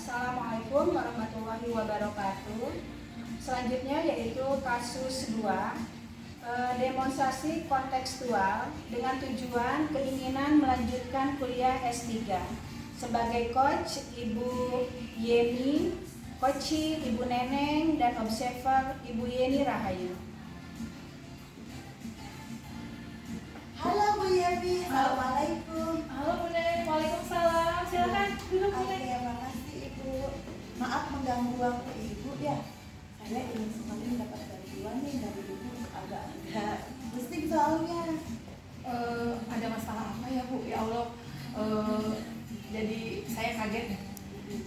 Assalamualaikum warahmatullahi wabarakatuh. Selanjutnya yaitu kasus 2, demonstrasi kontekstual dengan tujuan keinginan melanjutkan kuliah S3. Sebagai coach Ibu Yeni, coach Ibu Neneng, dan observer Ibu Yeni Rahayu. Halo Bu Yeni, Assalamualaikum. Halo Bu Neneng, Waalaikumsalam. Silakan duduk Bu Oke, Neneng. makasih Ibu. Maaf mengganggu waktu Ibu ya. Saya ingin sekali mendapat bantuan nih dari Ibu, agak-agak pusing soalnya. Ada masalah apa ya Bu? Ya Allah, jadi saya kaget.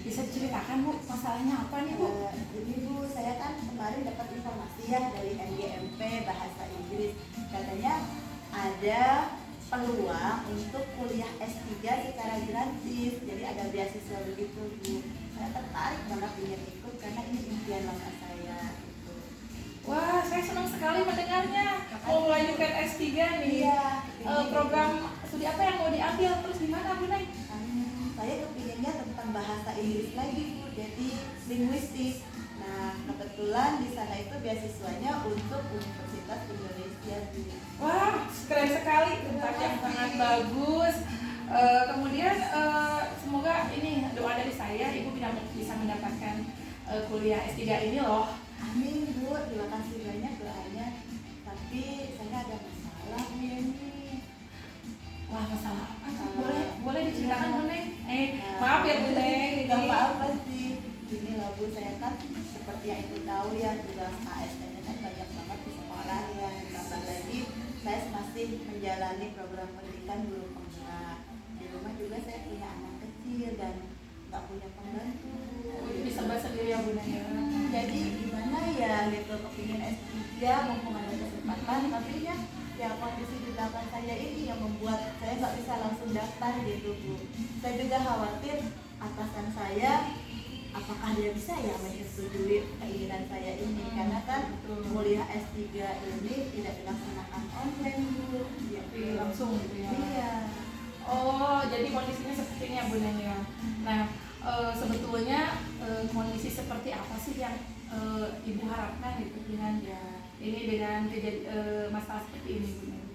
Bisa diceritakan Bu, masalahnya apa nih Bu? Jadi Bu, saya kan kemarin dapat informasi ya dari NGMP Bahasa Inggris. Katanya ada peluang untuk kuliah S3 secara gratis. Jadi ada beasiswa begitu Bu. Saya tertarik banget ingin ikut karena ini impian lama saya gitu. Wah, saya senang sekali mendengarnya. Mau melanjutkan S3 nih. Iya. Program studi apa yang mau diambil? Terus gimana Bu Neng? Saya kepinginnya tentang bahasa Inggris lagi Bu, jadi linguistik. Nah kebetulan di sana itu beasiswanya untuk Universitas Indonesia Bu. Wah, keren sekali. Tempat yang sangat bagus. Kemudian semoga ini doa dari saya, Ibu bisa mendapatkan kuliah S3 ini loh. Amin Bu, terima kasih banyak doanya. Tapi saya ada masalah Bu Yeni. Wah, masalah apa sih? Boleh diceritakan Bu Neng? Maaf ya Bu Neng. Gak apa-apa sih. Gini loh Bu, saya kan seperti yang Ibu tahu ya, tugas ASN-nya kan banyak banget di sekolah ya. Tambah lagi saya masih menjalani program pendidikan guru penggerak. Di rumah juga saya punya anak kecil dan nggak punya pembantu. Bisa bahasa sendiri ya Bu Neng ya. Jadi gimana ya gitu, kepingin S3 mumpung ada kesempatan, tapi ya kondisi di belakang saya ini yang membuat saya nggak bisa langsung daftar gitu Bu. Saya juga khawatir atasan saya apakah dia bisa ya menyetujui keinginan saya ini, karena kan kuliah S3 ini tidak dilaksanakan online Bu. Langsung gitu ya. Iya. Oh, jadi kondisinya seperti ini ya Bu Neng ya. Nah, sebetulnya kondisi seperti apa sih yang Ibu harapkan gitu dengan masalah seperti ini Bu Neng?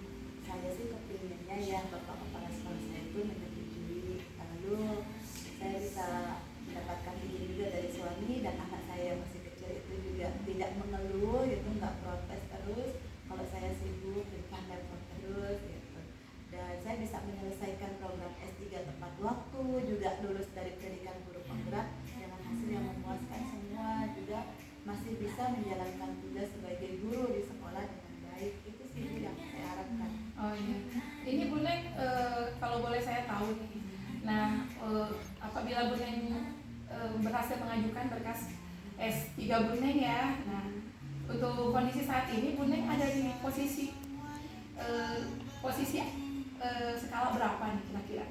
Saya sih kepinginnya ya Bapak Kepala Sekolah saya itu menyetujui, lalu saya bisa mendapatkan izin juga dari suami dan anak saya yang masih kecil itu juga tidak mengeluh gitu, nggak protes terus kalau saya sibuk di depan laptop terus gitu. Dan saya bisa menyelesaikan program S3 tepat waktu, juga lulus dari pendidikan guru penggerak dengan hasil yang memuaskan semua, juga masih bisa menjalankan tugas sebagai guru di sekolah dengan baik. Itu sih yang saya harapkan. Oh iya. Ini Bu Neng, kalau boleh saya tahu nih. Nah, apabila Bu Neng berhasil mengajukan berkas S3 Bu Neng ya. Nah, untuk kondisi saat ini Bu Neng ada di posisi skala berapa nih kira-kira?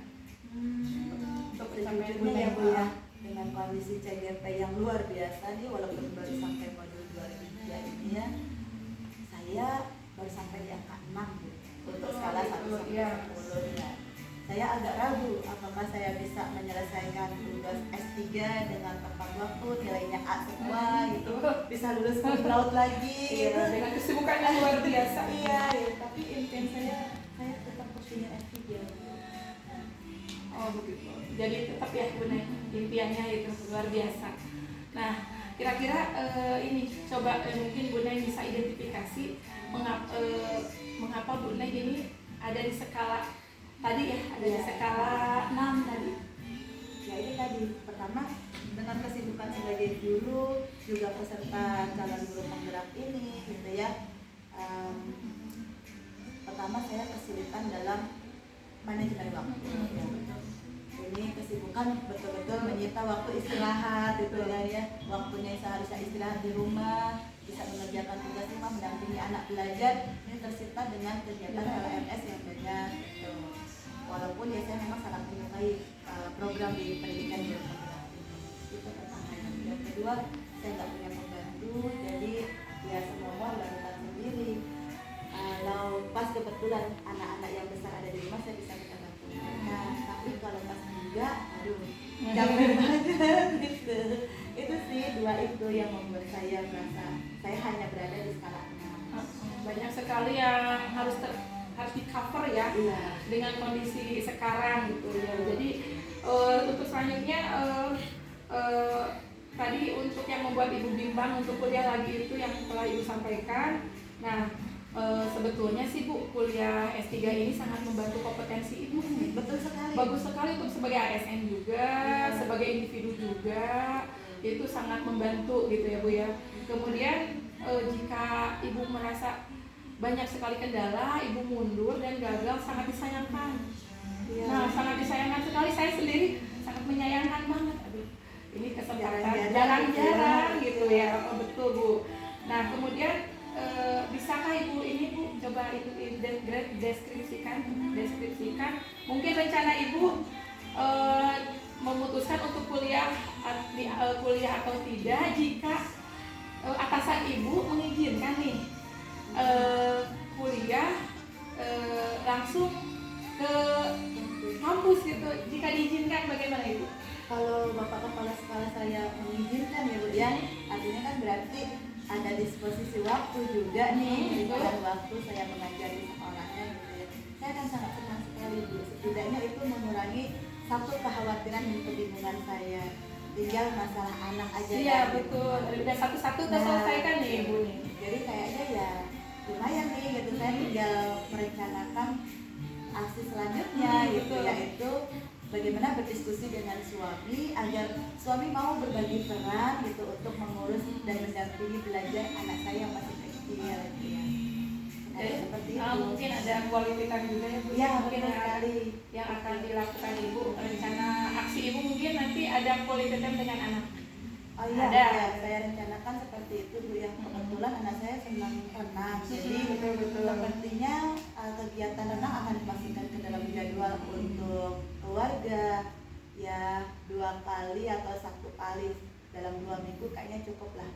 Untuk pencapaian Bu Sejujurnya ya Neng Bu ya, dengan kondisi CGP yang luar biasa nih, walaupun baru sampai modul 2003 ini ya, saya baru sampai di angka 6 Bu, untuk skala 1 sampai 10 ya. Saya agak ragu apakah saya bisa menyelesaikan tugas S3 dengan tepat waktu, nilainya A semua gitu, bisa lulus cum laude lagi gitu. dengan kesibukan yang luar biasa. Iya, ya, tapi impian saya tetap kepingin S3 gitu. Oh begitu. Jadi tetap ya Bu Neng, impiannya itu luar biasa. Nah, kira-kira ini coba mungkin Bu Neng bisa identifikasi mengapa Bu Neng ini ada di skala tadi ya, ada di skala 6 tadi. Ya itu tadi, pertama dengan kesibukan sebagai guru, juga peserta calon guru penggerak ini gitu ya. Pertama saya kesulitan dalam manajemen waktu ya. Ini kesibukan betul-betul menyita waktu istirahat gitu ya. Waktunya seharusnya istirahat di rumah, bisa mengerjakan tugas rumah, mendampingi anak belajar, ini tersita dengan kegiatan LMS yang banyak gitu. Walaupun ya saya memang sangat menyukai program di pendidikan guru penggerak ini. Itu pertama. Yang kedua, saya nggak punya pembantu, jadi ya semua melakukan sendiri. Kalau pas kebetulan anak-anak yang besar ada di rumah, saya bisa minta bantu mereka. Tapi kalau pas enggak, aduh, capek banget gitu. Itu sih dua itu yang membuat saya merasa saya hanya berada di skala 6. Banyak sekali yang harus di cover ya, Iya. dengan kondisi sekarang gitu ya. Jadi untuk selanjutnya tadi untuk yang membuat ibu bimbang untuk kuliah lagi itu yang telah ibu sampaikan. Nah, sebetulnya sih Bu, kuliah S3 ini sangat membantu kompetensi ibu nih. Betul sekali. Bagus sekali untuk sebagai ASN juga, sebagai individu juga, itu sangat membantu gitu ya Bu ya. Kemudian jika ibu merasa banyak sekali kendala, ibu mundur dan gagal, sangat disayangkan. Iya. Nah, sangat disayangkan sekali. Saya sendiri sangat menyayangkan banget. Aduh, ini kesempatan jarang-jarang gitu ya. Oh, betul Bu. Nah, kemudian bisakah ibu ini Bu coba itu deskripsikan mungkin rencana ibu memutuskan untuk kuliah atau tidak jika atasan ibu mengizinkan nih kuliah langsung ke kampus gitu. Jika diizinkan bagaimana ibu? Kalau Bapak Kepala Sekolah saya mengizinkan ya Bu ya, artinya kan berarti ada disposisi waktu juga nih, dan waktu saya mengajar di sekolahnya gitu ya. Saya akan sangat senang sekali Bu, setidaknya itu mengurangi satu kekhawatiran dan kebingungan saya. Tinggal masalah anak aja. Iya betul, udah satu-satu udah selesaikan nih ibu nih. Jadi kayaknya ya lumayan nih gitu, saya tinggal merencanakan aksi selanjutnya gitu, yaitu bagaimana berdiskusi dengan suami agar suami mau berbagi peran gitu untuk mengurus dan mendampingi belajar anak saya yang masih kecil gitu ya. Jadi seperti itu. Mungkin ada quality time juga ya Bu. Ya, mungkin yang akan dilakukan ibu, rencana aksi ibu mungkin nanti ada quality time dengan anak. Oh iya, ada. Ya, saya rencanakan seperti itu Bu ya. Kebetulan anak saya senang renang, jadi betul. sepertinya kegiatan renang akan dimasukkan ke dalam jadwal untuk keluarga ya 2 kali atau 1 kali dalam 2 minggu kayaknya cukup lah.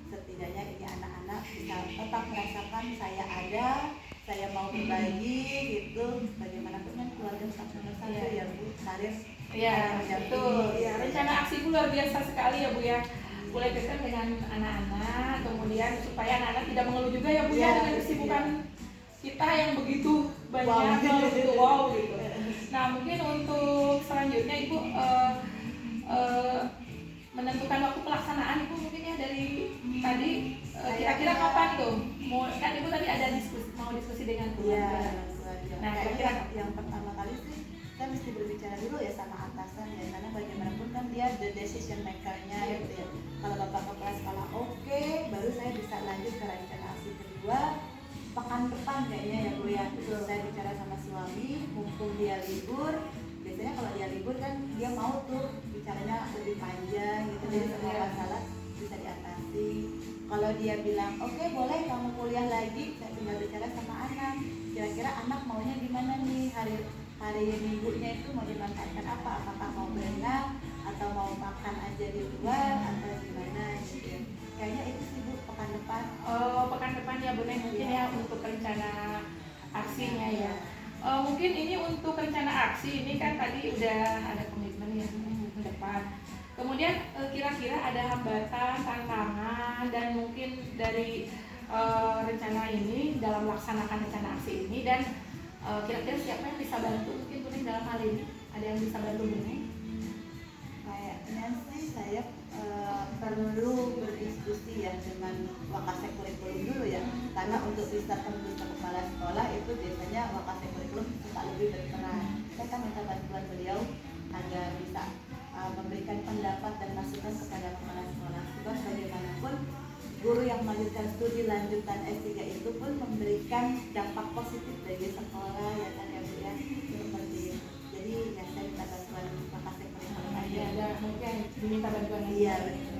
Setidaknya ini anak-anak bisa tetap merasakan saya ada, saya mau berbagi gitu. Bagaimanapun kan keluarga nomor 1 ya Bu, karir. Iya, betul. Ya, rencana aksi ibu luar biasa sekali ya Bu ya. Mulai dekat dengan anak-anak, kemudian supaya anak-anak tidak mengeluh juga ya Bu ya dengan kesibukan kita yang begitu banyak, wow gitu. Nah, mungkin untuk selanjutnya Ibu menentukan waktu pelaksanaan Ibu mungkin ya dari tadi kira-kira kapan tuh? Kan Ibu tadi ada mau diskusi dengan keluarga. Nah, kira-kira yang pertama kali sih kita mesti berbicara dulu ya sama atasan ya, karena bagaimanapun kan dia the decision maker-nya gitu ya. Kalau Bapak Kepala Sekolah oke, baru saya bisa lanjut ke rencana aksi kedua pekan depan kayaknya ya Bu ya. Saya bicara sama suami, mumpung dia libur. Biasanya kalau dia libur kan dia mau tuh bicaranya lebih panjang gitu, jadi semua masalah bisa diatasi. Kalau dia bilang oke, boleh kamu kuliah lagi, saya tinggal bicara sama anak. Kira-kira anak maunya gimana nih hari minggunya itu mau dimanfaatkan apa? Apakah mau berenang atau mau makan aja di luar atau gimana gitu ya. Kayaknya itu sih Bu pekan depan. Oh, pekan depan ya Bu Neng mungkin ya untuk rencana aksinya ya. Mungkin ini untuk rencana aksi ini kan tadi udah ada komitmen ya ke depan. Kemudian kira-kira ada hambatan, tantangan dan mungkin dari rencana ini dalam melaksanakan rencana aksi ini dan kira-kira siapa yang bisa bantu mungkin Bu Neng dalam hal ini? Ada yang bisa bantu Bu Neng? Kayaknya sih saya perlu berdiskusi ya dengan Wakasek Kurikulum dulu ya, karena untuk bisa tembus ke kepala sekolah itu biasanya Wakasek Kurikulum suka lebih berperan. Saya kan minta bantuan beliau agar bisa memberikan pendapat dan masukan kepada kepala sekolah, sebab bagaimanapun guru yang melanjutkan studi lanjutan S3 itu pun memberikan dampak positif bagi sekolah ya kan ya Bu ya, seperti itu. Jadi ya saya minta bantuan Wakasek Kurikulum aja. Ada mungkin diminta bantuan. Iya betul.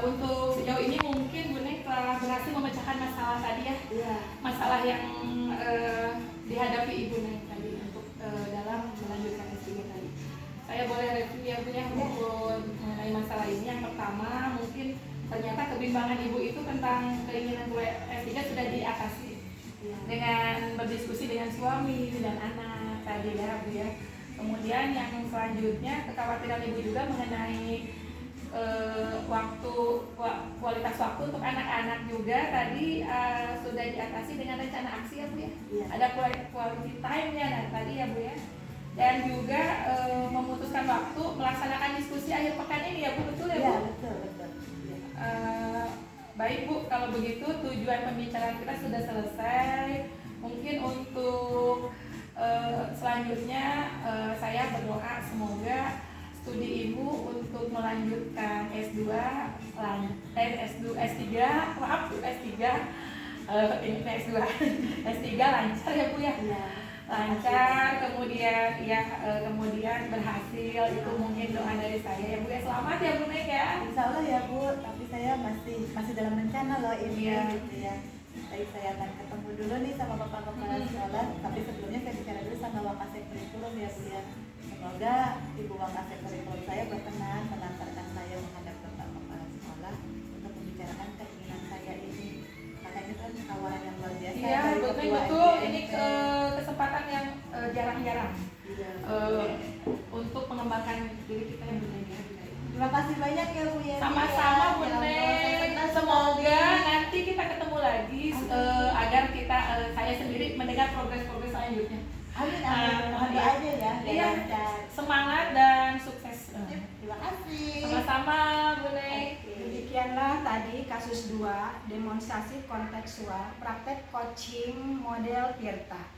Untuk sejauh ini mungkin Bu Neng telah berhasil memecahkan masalah tadi ya. Iya. Masalah yang dihadapi Ibu Neng tadi untuk dalam melanjutkan S3 tadi. Saya boleh review ya Bu ya untuk mengenai masalah ini. Yang pertama mungkin ternyata kebimbangan Ibu itu tentang keinginan kuliah S3 sudah diatasi dengan berdiskusi dengan suami dan anak tadi ya Bu ya. Kemudian yang selanjutnya kekhawatiran ibu juga mengenai kualitas waktu untuk anak-anak juga tadi sudah diatasi dengan rencana aksi ya Bu ya. Iya. Ada quality time-nya tadi ya Bu ya. Dan juga memutuskan waktu melaksanakan diskusi akhir pekan ini ya Bu, betul ya Bu? Iya, betul. Iya. Baik Bu, kalau begitu tujuan pembicaraan kita sudah selesai. Mungkin untuk selanjutnya saya berdoa semoga studi Ibu untuk melanjutkan S2, S3, maaf S3, ini S2, S3 lancar ya Bu ya? Iya. Lancar, kemudian kemudian berhasil, itu mungkin doa dari saya ya Bu ya. Selamat ya Bu Nek ya. Insya Allah ya Bu, tapi saya masih dalam rencana loh ini Iya. gitu ya. Baik, saya akan ketemu dulu nih sama Bapak Kepala Sekolah, tapi sebelumnya saya bicara dulu sama Wakasek Kurikulum ya Bu ya. Semoga Ibu Wakasek Kurikulum saya berkenan mengantarkan saya menghadap Bapak Kepala Sekolah untuk membicarakan keinginan saya ini. Karena itu kan tawaran yang luar biasa. Iya dari betul Ketua betul, MPN. ini kesempatan yang jarang-jarang Iya. untuk mengembangkan diri kita yang benar ya. Terima kasih banyak ya Bu ya. Sama-sama Bu Ya Allah, saya Nek. senang Semoga sekali. nanti kita ketemu lagi agar kita saya sendiri mendengar progres-progres selanjutnya. Amin, amin. Mohon doanya ya. Iya. Lancar. Semangat dan sukses. Terima kasih. Sama-sama Bu Nek. Demikianlah tadi kasus 2, demonstrasi kontekstual praktek coaching model Tirta.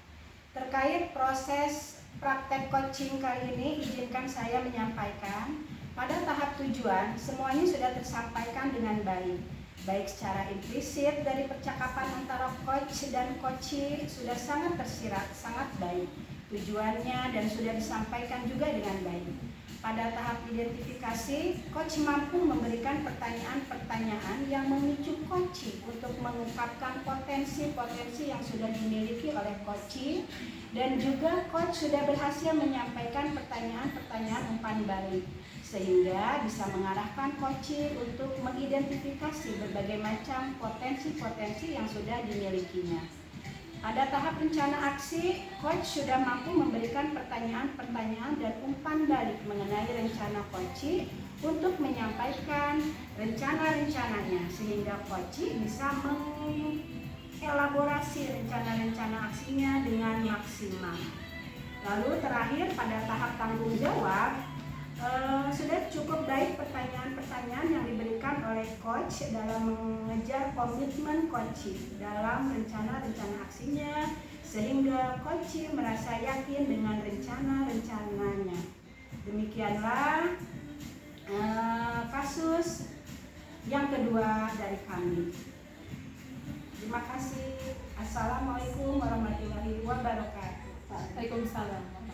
Terkait proses praktek coaching kali ini, izinkan saya menyampaikan pada tahap tujuan semuanya sudah tersampaikan dengan baik. Baik secara implisit dari percakapan antara coach dan coachee sudah sangat tersirat, sangat baik tujuannya dan sudah disampaikan juga dengan baik. Pada tahap identifikasi, coach mampu memberikan pertanyaan-pertanyaan yang memicu coachee untuk mengungkapkan potensi-potensi yang sudah dimiliki oleh coachee, dan juga coach sudah berhasil menyampaikan pertanyaan-pertanyaan umpan balik sehingga bisa mengarahkan coachee untuk mengidentifikasi berbagai macam potensi-potensi yang sudah dimilikinya. Pada tahap rencana aksi, coach sudah mampu memberikan pertanyaan-pertanyaan dan umpan balik mengenai rencana coachee untuk menyampaikan rencana-rencananya sehingga coachee bisa mengelaborasi rencana-rencana aksinya dengan maksimal. Lalu terakhir pada tahap tanggung jawab, sudah cukup baik pertanyaan-pertanyaan yang diberikan oleh coach dalam mengejar komitmen coachee dalam rencana-rencana aksinya sehingga coachee merasa yakin dengan rencana-rencananya. Demikianlah kasus yang kedua dari kami. Terima kasih. Assalamualaikum warahmatullahi wabarakatuh. Waalaikumsalam.